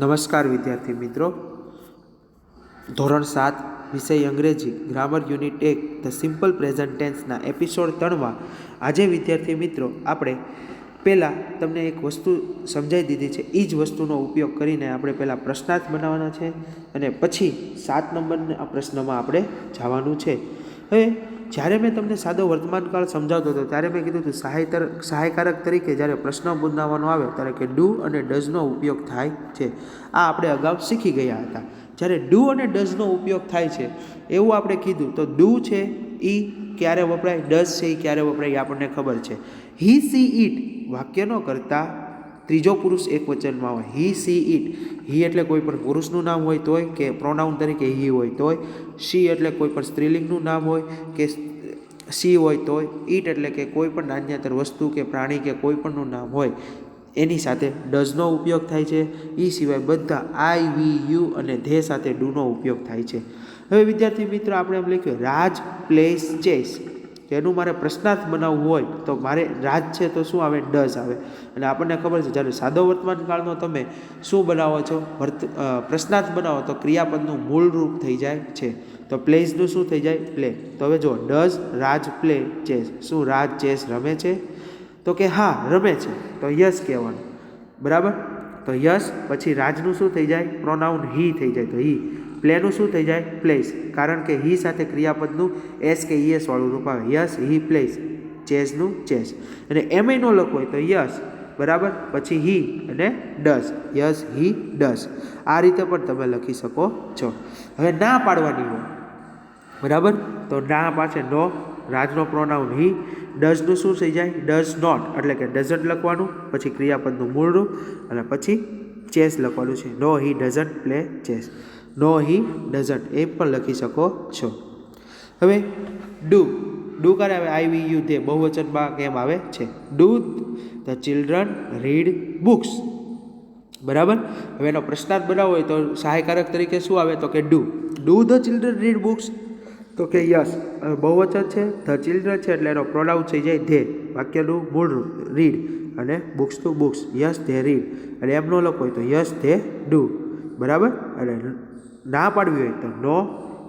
નમસ્કાર વિદ્યાર્થી મિત્રો, ધોરણ 7 વિષય અંગ્રેજી grammar unit 1 the simple present ટેન્સના એપિસોડ 3માં આજે વિદ્યાર્થી મિત્રો આપણે પહેલાં તમને એક વસ્તુ સમજાવી દીધી છે. એ જ વસ્તુનો ઉપયોગ કરીને આપણે પહેલાં પ્રશ્નાર્થ બનાવવાના છે અને પછી 7 નંબરના પ્રશ્નમાં આપણે જવાનું છે. હવે જ્યારે મેં તમને સાદો વર્તમાનકાળ સમજાવતો હતો ત્યારે મેં કીધું હતું સહાયકારક તરીકે જ્યારે પ્રશ્ન બનાવવાનો આવે ત્યારે કે ડુ અને ડઝનો ઉપયોગ થાય છે. આ આપણે અગાઉ શીખી ગયા હતા. જ્યારે ડુ અને ડઝનો ઉપયોગ થાય છે એવું આપણે કીધું તો ડુ છે એ ક્યારે વપરાય, ડઝ છે એ ક્યારે વપરાય એ આપણને ખબર છે. હી સી ઇટ વાક્યનો કરતા ત્રીજો પુરુષ એક વચનમાં હોય. હી સી ઇટ, હી એટલે કોઈ પણ પુરુષનું નામ હોય તોય કે પ્રોનાઉન તરીકે હી હોય તોય, શી એટલે કોઈ પણ સ્ત્રીલિંગનું નામ હોય કે સી હોય તોય, ઈટ એટલે કે કોઈ પણ નાન્યતર વસ્તુ કે પ્રાણી કે કોઈ પણનું નામ હોય એની સાથે ડઝનો ઉપયોગ થાય છે. એ સિવાય બધા આઈ, વી, યુ અને ધે સાથે ડુનો ઉપયોગ થાય છે. હવે વિદ્યાર્થી મિત્રો આપણે એમ લખ્યું રાજ પ્લેસ ચેસ, એનું મારે પ્રશ્નાર્થ બનાવવું હોય તો મારે રાજ છે તો શું આવે, ડઝ આવે. અને આપણને ખબર છે જ્યારે સાદો વર્તમાન કાળનો તમે શું બનાવો છો, પ્રશ્નાર્થ બનાવો તો ક્રિયાપદનું મૂળ રૂપ થઈ જાય છે. તો પ્લેસનું શું થઈ જાય, પ્લે. તો હવે જો ડઝ રાજ પ્લે ચેસ, શું રાજ ચેસ રમે છે? તો કે હા રમે છે, તો યસ કહેવાનું. બરાબર, તો યસ પછી રાજનું શું થઈ જાય, પ્રોનાઉન હી થઈ જાય તો હી. પ્લેનું શું થઈ જાય, પ્લેસ, કારણ કે હી સાથે ક્રિયાપદનું એસ કે ઈએસ વાળું રૂપ આવે. યસ હી પ્લેસ, ચેસનું ચેસ. અને એમએ નો લખવો હોય તો યસ, બરાબર, પછી હી અને ડઝ, યસ હી ડઝ. આ રીતે પણ તમે લખી શકો છો. હવે ના પાડવાની હોય, બરાબર, તો ના પાસે નો, રાજનો પ્રોનાઉન હી, ડઝનું શું થઈ જાય, ડઝ નોટ એટલે કે ડઝન્ટ લખવાનું, પછી ક્રિયાપદનું મૂળ રૂપ અને પછી ચેસ લખવાનું છે. No he doesn't play chess, no he doesn't એ પણ લખી શકો છો. હવે ડુ, ડુ ક્યારે આવે, આઈ, વી, યુ, ધે બહુવચનમાં કેમ આવે છે. Do the children read books, બરાબર. હવે એનો પ્રશ્નાર્થ બનાવવો હોય તો સહાયકારક તરીકે શું આવે તો કે do the children read books, તો કે યસ. બહુવચન છે, ધ ચિલ્ડ્રન છે એટલે એનો પ્રોનાઉન થઈ જાય ધે, વાક્યનું મૂળ રૂપ રીડ અને books to books, yes they read. અને એમ ન લખો હોય તો યસ ધે ડુ, બરાબર. અને ના પાડવી હોય તો no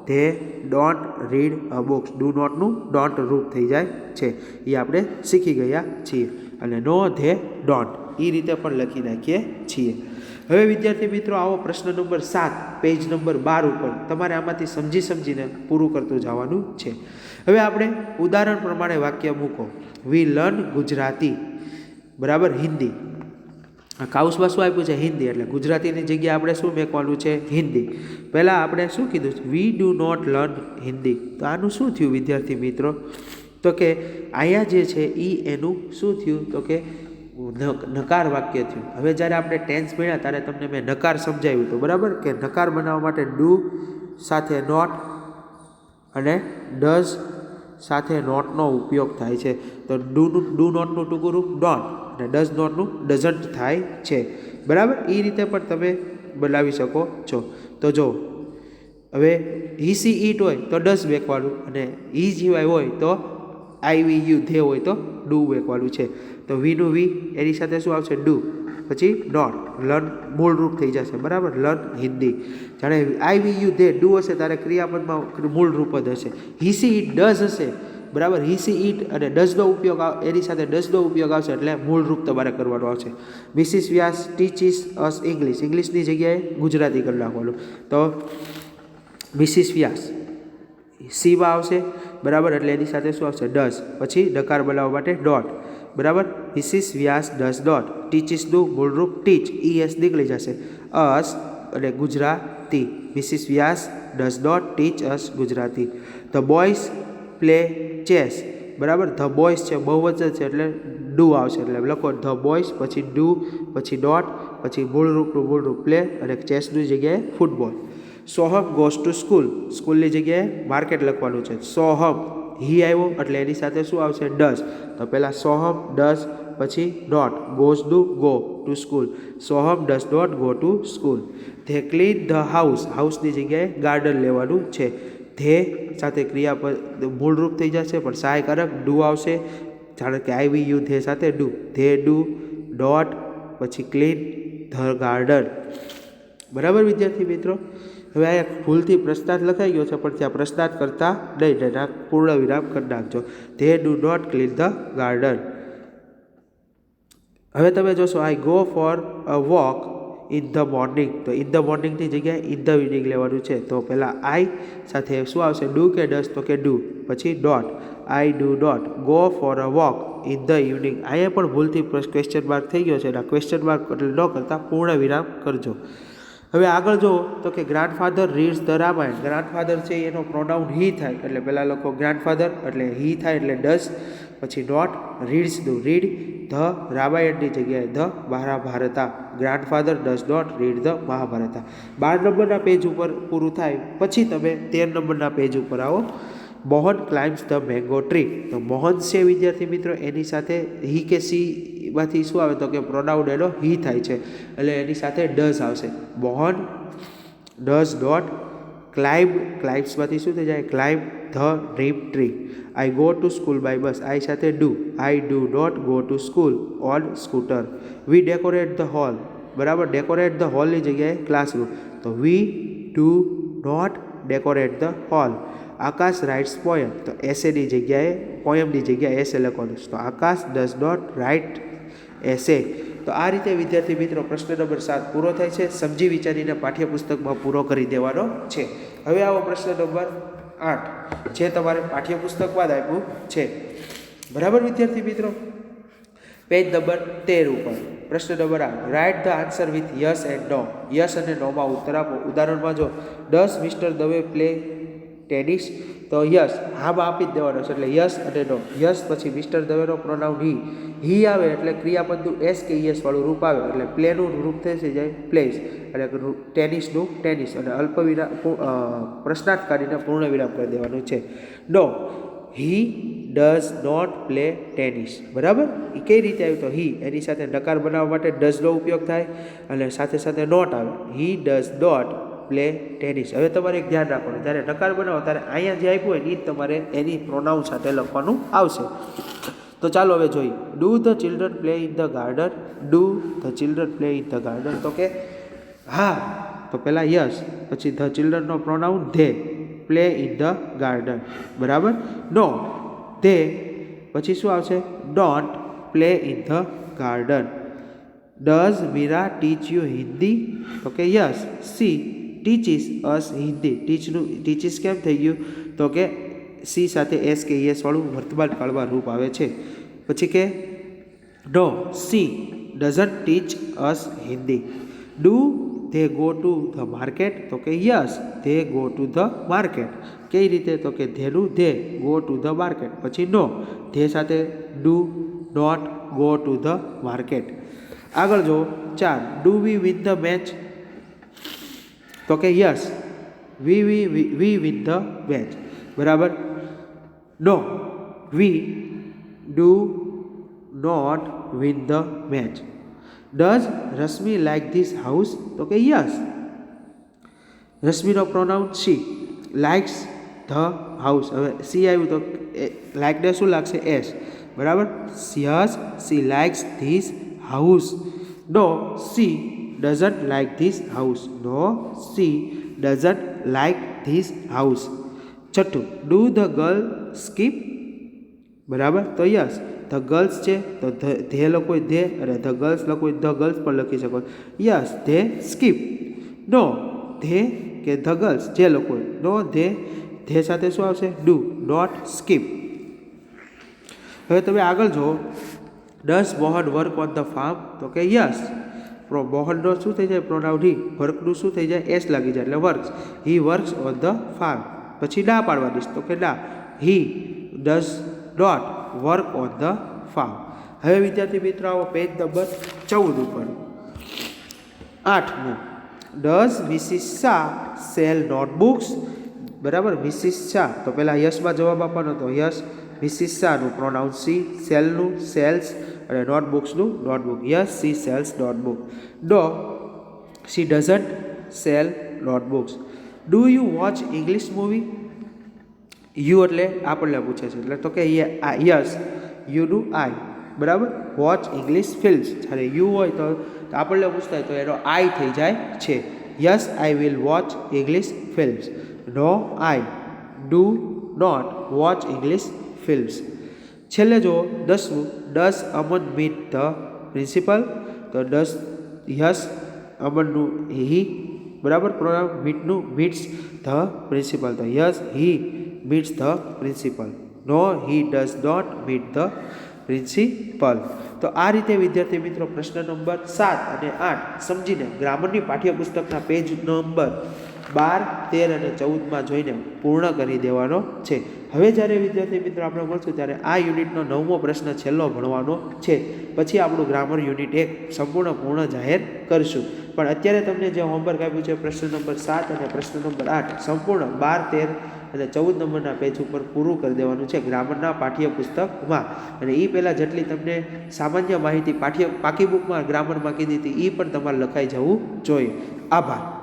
they don't read a books, do નોટનું ડોન્ટ રૂપ થઈ જાય છે. એ આપણે શીખી ગયા છીએ. અને નો ધે ડોન્ટ એ રીતે પણ લખી નાખીએ છીએ. હવે વિદ્યાર્થી મિત્રો આવો પ્રશ્ન નંબર 7 પેજ નંબર 12 ઉપર તમારે આમાંથી સમજીને પૂરું કરતું જવાનું છે. હવે આપણે ઉદાહરણ પ્રમાણે વાક્ય મૂકો. વી લર્ન ગુજરાતી, બરાબર, હિન્દી. કાઉસમાં શું આપ્યું છે, હિન્દી, એટલે ગુજરાતીની જગ્યાએ આપણે શું મેકવાનું છે, હિન્દી. પહેલાં આપણે શું કીધું, we do not learn Hindi. તો આનું શું થયું વિદ્યાર્થી મિત્રો, તો કે અહીંયા જે છે એ એનું શું થયું તો કે નકાર વાક્ય થયું. હવે જ્યારે આપણે ટેન્સ ભણ્યા ત્યારે તમને મેં નકાર સમજાવ્યું હતું, બરાબર, કે નકાર બનાવવા માટે ડુ સાથે નોટ અને ડઝ સાથે નોટનો ઉપયોગ થાય છે. તો ડુ નોટનું ટૂંકું રૂપ ડોન્ટ અને ડઝ નોટનું ડઝન્ટ થાય છે, બરાબર. એ રીતે પણ તમે બનાવી શકો છો. તો જો હવે હી સી ઈટ હોય તો ડઝ બેકવાનું અને હી સિવાય હોય તો આઈ, વી, યુ, ધે હોય તો ડુ બેકવાનું છે. તો વીનું વી એની સાથે શું આવશે, ડુ, પછી ડોન્ટ, લર્ન મૂળ રૂપ થઈ જશે, બરાબર, લર્ન હિન્દી. જાણે આઈ, વી, યુ, ધે ડુ હશે ત્યારે ક્રિયાપદમાં મૂળ રૂપ જ હશે. હી સી ઈટ ડઝ હશે, બરાબર, હી સી ઈટ અને ડઝનો ઉપયોગ એની સાથે ડઝનો ઉપયોગ આવશે એટલે મૂળ રૂપ તમારે કરવાનું આવશે. મિસિસ વ્યાસ ટીચીસ અસ ઇંગ્લિશ, ઇંગ્લિશની જગ્યાએ ગુજરાતી કરી નાખવાનું. તો મિસિસ વ્યાસ સીમાં આવશે, બરાબર, એટલે એની સાથે શું આવશે, ડઝ, પછી ડકાર બનાવવા માટે ડોટ, બરાબર. Mrs Vyas does dot, ટીચીસનું મૂળરૂપ teach, S નીકળી જશે, અસ અને Gujarati. Mrs Vyas does dot teach us Gujarati. The boys play chess, બરાબર, ધ બોયઝ છે બહુવચન છે એટલે ડુ આવશે, એટલે લખો ધ બોયઝ, પછી ડુ, પછી ડોટ, પછી મૂળરૂપનું મૂળરૂપ પ્લે અને ચેસની જગ્યાએ football. Soham goes to school, સ્કૂલની જગ્યાએ માર્કેટ લખવાનું છે. સોહમ હી આવ્યો એટલે એની સાથે શું આવશે, ડઝ. તો પહેલાં સોહમ ડઝ પછી not, goes do go to school, Soham does not go to school. They clean the house, હાઉસની જગ્યાએ ગાર્ડન લેવાનું છે. ધે સાથે ક્રિયાપદ મૂળરૂપ થઈ જશે પણ સહાયકારક ડુ આવશે. જાણે કે આઈ, વી, યુ, ધે સાથે ડુ, ધે ડુ, ડોટ, પછી ક્લીન ધ ગાર્ડન. બરાબર વિદ્યાર્થી મિત્રો? હવે આ ભૂલથી પ્રશ્નાર્થ લખાઈ ગયો છે, પણ ત્યાં પ્રશ્નાર્થ કરતા નહીં, પૂર્ણ વિરામ કરી નાખજો. They do not clean the garden. હવે તમે જોશો I go for a walk in the morning. તો ઇન ધ મોર્નિંગની જગ્યાએ ઇન ધ ઇવનિંગ લેવાનું છે. તો પહેલાં આઈ સાથે શું આવશે? ડુ કે ડસ? તો કે ડુ, પછી dot. I do not go for a walk in the evening. અહીંયા પણ ભૂલથી ક્વેશ્ચન માર્ક થઈ ગયો છે. એના ક્વેશ્ચન માર્ક એટલે ન કરતાં પૂર્ણ વિરામ કરજો. હવે આગળ જો તો કે grandfather reads the Ramayana. Grandfather છે એનો પ્રોનાઉન હી થાય, એટલે પહેલાં લખો ગ્રાન્ડફાધર એટલે હી થાય એટલે ડસ, પછી નોટ રીડ્સ નું રીડ, ધ રામાયણની જગ્યાએ the Mahabharata. Grandfather does not read the Mahabharata. 12 નંબરના પેજ ઉપર પૂરું થાય, પછી તમે 13 નંબરના પેજ ઉપર આવો. Mohan climbs the mango tree. તો મોહન છે વિદ્યાર્થી મિત્રો, એની સાથે હી કે સી માંથી શું આવે? તો કે પ્રોનાઉન એનો હી થાય છે, એટલે એની સાથે ડઝ આવશે. મોહન ડઝ નોટ ક્લાઇમ્સમાંથી શું થઈ જાય? Climb the dream tree. I go to school by bus. I સાથે do. I do not go to school on scooter. We decorate the hall. બરાબર, ડેકોરેટ ધ હોલની જગ્યાએ ક્લાસરૂમ. તો we do not decorate the hall. Akash writes poem. તો એસેની જગ્યાએ પોયમની જગ્યાએ એસે લખવાનું છે. તો Akash does not write essay. તો આ રીતે વિદ્યાર્થી મિત્રો પ્રશ્ન નંબર 7 પૂરો થાય છે. સમજી વિચારીને પાઠ્યપુસ્તકમાં પૂરો કરી દેવાનો છે. હવે આવો પ્રશ્ન નંબર 8 જે તમારે પાઠ્યપુસ્તકમાં જ આપ્યું છે. બરાબર વિદ્યાર્થી મિત્રો? પેજ નંબર 13 ઉપર પ્રશ્ન number 8 write the answer with yes and no. Yes અને નોમાં ઉત્તર આપો. ઉદાહરણમાં જો does mister Dave play tennis? તો યસ, હામાં આપી જ દેવાનો છે, એટલે યસ અને નો. યસ પછી મિસ્ટર દવેનો પ્રોનાઉન હી આવે એટલે ક્રિયાપદનું એસ કે યસ વાળું રૂપ આવે, એટલે પ્લેનું રૂપ થઈ જાય પ્લેસ, એટલે ટેનિસનું ટેનિસ, અને અલ્પ વિરામ પ્રશ્નાર્થ કાઢીને પૂર્ણ વિરામ કરી દેવાનું છે. No, he does not play tennis. બરાબર, એ કઈ રીતે આવ્યું? તો હી એની સાથે નકાર બનાવવા માટે ડઝનો ઉપયોગ થાય, અને સાથે સાથે નોટ આવે. He does not play tennis. હવે તમારે એક ધ્યાન રાખવાનું, જ્યારે નકાર બનાવો ત્યારે અહીંયા જે આપ્યું હોય એ જ તમારે એની પ્રોનાઉન સાથે લખવાનું આવશે. તો ચાલો હવે જોઈએ. Do the children play in the garden? Do the children play in the garden? તો કે હા, તો પહેલાં યસ, પછી ધ ચિલ્ડ્રનનો pronoun they, play in the garden. બરાબર. નો, ધે પછી શું આવશે? Don't play in the garden. Does Meera teach you Hindi? તો કે yes, she teaches us Hindi. Teaches કેમ થઈ ગયું? તો કે સી સાથે એસ કે એસ વાળું વર્તમાન કાળમાં રૂપ આવે છે. પછી કે no, she doesn't teach us Hindi. Do they go to the market? તો કે yes, they go to the market. કઈ રીતે? તો કે ધેનું they go to the market. પછી નો, ધે સાથે do not go to the market. આગળ જો 4 do we win the match? તો કે yes, we win the match. બરાબર. No, we do not win the match. Does Rashmi like this house? તો કે yes, રશ્મિનો pronoun she, likes the house. હવે she આવ્યું તો લાઇકને શું લાગશે? એસ. બરાબર. Yes, she likes this house. No, she doesn't like this house. No, she doesn't like this house. 6 do the girl skip? બરાબર. તો યસ, ધ ગર્લ્સ છે તો ધે લખો ધે, અને ધ ગર્લ્સ લખો ધ ગર્લ્સ પણ લખી શકો. Yes, they skip. No, they કે ધ ગર્લ્સ જે લખો. નો, ધે સાથે શું આવશે? Do not skip. હવે તમે આગળ જો does Mohan work on the farm? તો કે યસ, મોહનનો શું થઈ જાય? પ્રોનાઉન હી. વર્કનું શું થઈ જાય? એસ લાગી જાય એટલે works. He works on the farm. પછી ના પાડવાની, તો કે ના, he does not work on the farm. હવે વિદ્યાર્થી મિત્રો આવો પેજ નંબર 14 ઉપર 8મું. Does Mrs Shah sell notebooks? બરાબર. મિસિસ શાહ, તો પહેલાં યસમાં જવાબ આપવાનો. તો યસ, મિસિસ શાહનું પ્રોનાઉન સી, સેલનું સેલ્સ, અને નોટબુક્સનું notebook. Yes, she sells notebook. No, she doesn't sell notebooks. Do you watch English movie? You એટલે આપણને પૂછે છે, એટલે તો કે યસ, યુ ડુ આઈ. બરાબર. વોચ ઇંગ્લિશ ફિલ્મ્સ, જ્યારે યુ હોય તો આપણને પૂછતા હોય તો એનો આઈ થઈ જાય છે. Yes I will watch English films. No I do not watch English films. છેલ્લે જો 10મું, does Aman meet the principal? તો ડઝ યસ અમનનું હી, બરાબર, પ્રોનાઉન મીટનું મીટ્સ ધ પ્રિન્સિપલ. તો yes he meets the principal. No he does not meet the principal. તો આ રીતે વિદ્યાર્થી મિત્રો પ્રશ્ન નંબર 7 અને 8 સમજીને ગ્રામરની પાઠ્યપુસ્તકના પેજ નંબર 12, 13 અને 14માં જોઈને પૂર્ણ કરી દેવાનો છે. હવે જ્યારે વિદ્યાર્થી મિત્રો આપણે મળશું ત્યારે આ યુનિટનો 9મો પ્રશ્ન છેલ્લો ભણવાનો છે. પછી આપણું ગ્રામર યુનિટ 1 સંપૂર્ણ પૂર્ણ જાહેર કરશું. પણ અત્યારે તમને જે હોમવર્ક આપ્યું છે પ્રશ્ન નંબર 7 અને પ્રશ્ન નંબર 8 સંપૂર્ણ 12, 13 અને 14 નંબરના પેજ ઉપર પૂરું કરી દેવાનું છે ગ્રામરના પાઠ્યપુસ્તકમાં. અને એ પહેલાં જેટલી તમને સામાન્ય માહિતી પાકી બુકમાં ગ્રામરમાં કીધી હતી એ પણ તમારે લખાઈ જવું જોઈએ. આભાર.